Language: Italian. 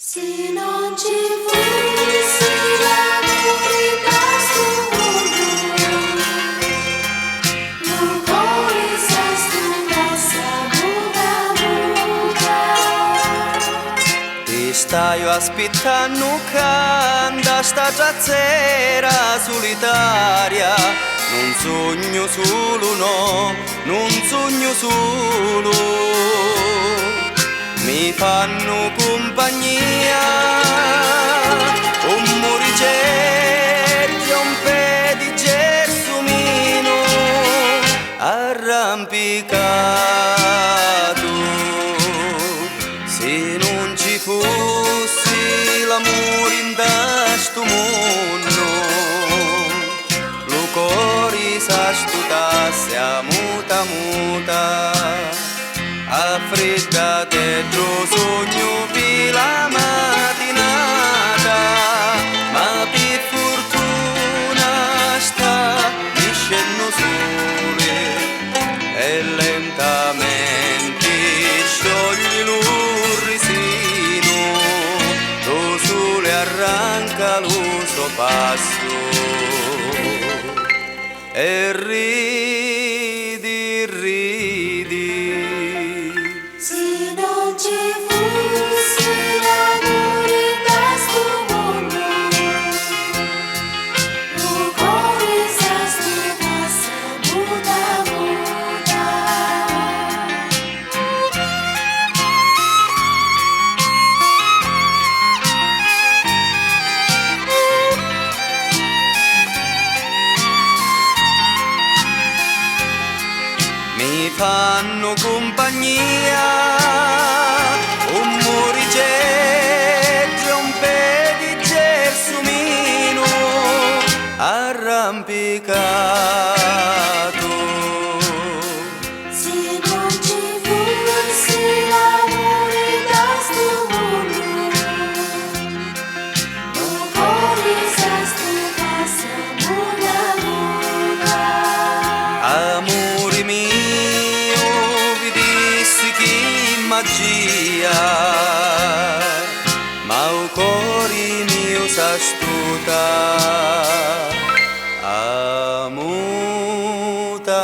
Se non ci fosse l'amore da sto mondo, non vuoi se stupasse muta muta. Ti stai aspettando da sta giazzera solitaria, non sogno solo no, non sogno solo. Mi fanno compagnia un moricello, un pe di gelsomino arrampicato. Se non ci fosse l'amore in questo mondo, lo cuore s'astutasse a muta muta. A fredda dentro sogno per la mattinata, ma per fortuna sta discendo sole e lentamente scioglie l'urrisino, lo sole arranca lo suo passo e ridi, ridi. Se non ci fosse l'amore da sto mondo, lo cuore se stupasse muta muta. Mi fanno compagnia un moricello, un pe di gelsomino arrampicato. Se non ci fosse l'amore da sto mondo, lo cuore se stupasse muta muta. Amore mio, vi dissi che magia, ma il cuore mio s'astuta a muta.